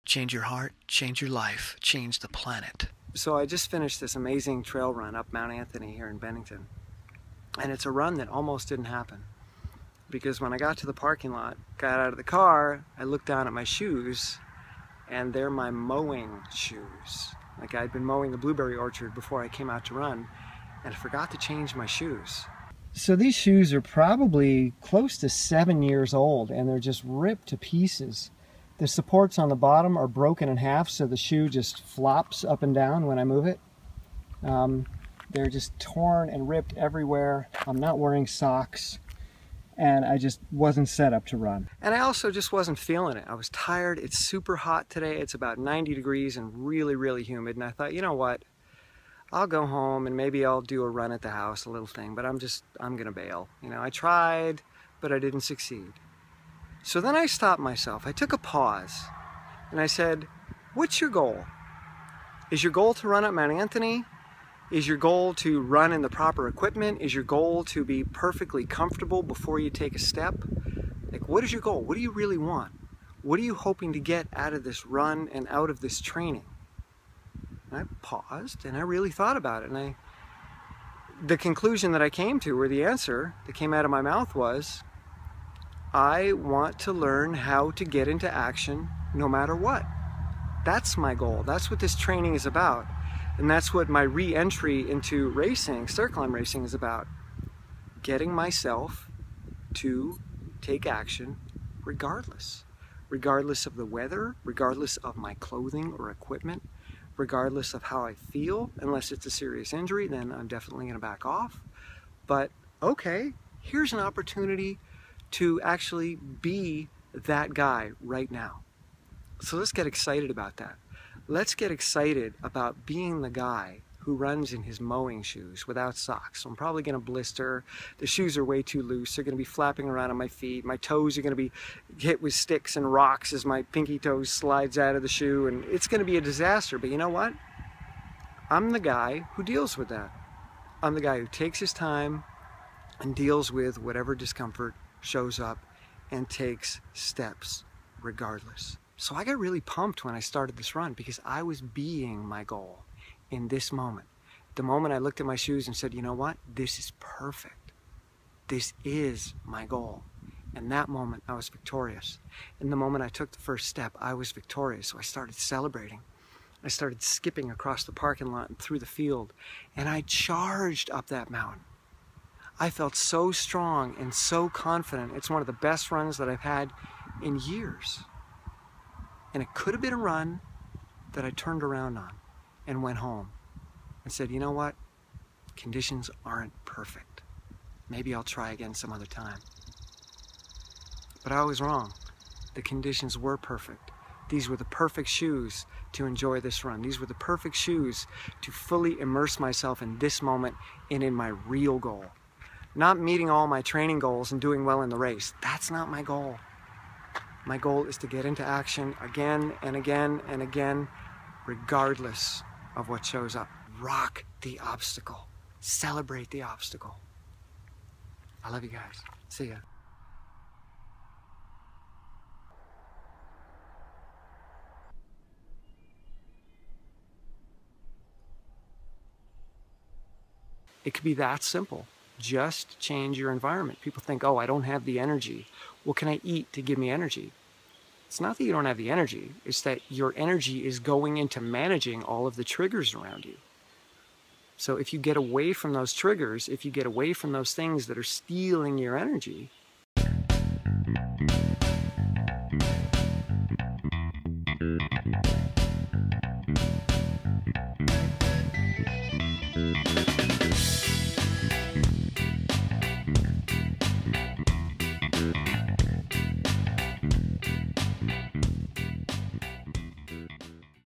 Change your heart, change your life, change the planet. So I just finished this amazing trail run up Mount Anthony here in Bennington. And it's a run that almost didn't happen. Because when I got to the parking lot, got out of the car, I looked down at my shoes, and they're my mowing shoes. Like I'd been mowing the blueberry orchard before I came out to run, and I forgot to change my shoes. So these shoes are probably close to 7 years old, and they're just ripped to pieces. The supports on the bottom are broken in half, so the shoe just flops up and down when I move it. They're just torn and ripped everywhere. I'm not wearing socks, and I just wasn't set up to run. And I also just wasn't feeling it. I was tired. It's super hot today. It's about 90 degrees and really, really humid. And I thought, you know what? I'll go home and maybe I'll do a run at the house, a little thing, but I'm gonna bail. You know, I tried, but I didn't succeed. So then I stopped myself. I took a pause and I said, what's your goal? Is your goal to run up Mount Anthony? Is your goal to run in the proper equipment? Is your goal to be perfectly comfortable before you take a step? Like, what is your goal? What do you really want? What are you hoping to get out of this run and out of this training? And I paused and I really thought about it. And the conclusion that I came to, or the answer that came out of my mouth was, I want to learn how to get into action no matter what. That's my goal. That's what this training is about. And that's what my re-entry into racing, stair climb racing, is about. Getting myself to take action regardless. Regardless of the weather, regardless of my clothing or equipment, regardless of how I feel. Unless it's a serious injury, then I'm definitely going to back off. But okay, here's an opportunity to actually be that guy right now. So let's get excited about that. Let's get excited about being the guy who runs in his mowing shoes without socks. So I'm probably going to blister. The shoes are way too loose. They're going to be flapping around on my feet. My toes are going to be hit with sticks and rocks as my pinky toe slides out of the shoe. And it's going to be a disaster. But you know what? I'm the guy who deals with that. I'm the guy who takes his time and deals with whatever discomfort shows up and takes steps regardless. So I got really pumped when I started this run because I was being my goal in this moment. The moment I looked at my shoes and said, you know what? This is perfect. This is my goal. And that moment I was victorious. And the moment I took the first step, I was victorious. So I started celebrating. I started skipping across the parking lot and through the field. And I charged up that mountain. I felt so strong and so confident. It's one of the best runs that I've had in years. And it could have been a run that I turned around on and went home and said, you know what? Conditions aren't perfect. Maybe I'll try again some other time. But I was wrong. The conditions were perfect. These were the perfect shoes to enjoy this run. These were the perfect shoes to fully immerse myself in this moment and in my real goal. Not meeting all my training goals and doing well in the race. That's not my goal. My goal is to get into action again and again and again, regardless of what shows up. Rock the obstacle. Celebrate the obstacle. I love you guys. See ya. It could be that simple. Just change your environment. People think, oh, I don't have the energy. What can I eat to give me energy? It's not that you don't have the energy. It's that your energy is going into managing all of the triggers around you. So if you get away from those triggers, if you get away from those things that are stealing your energy,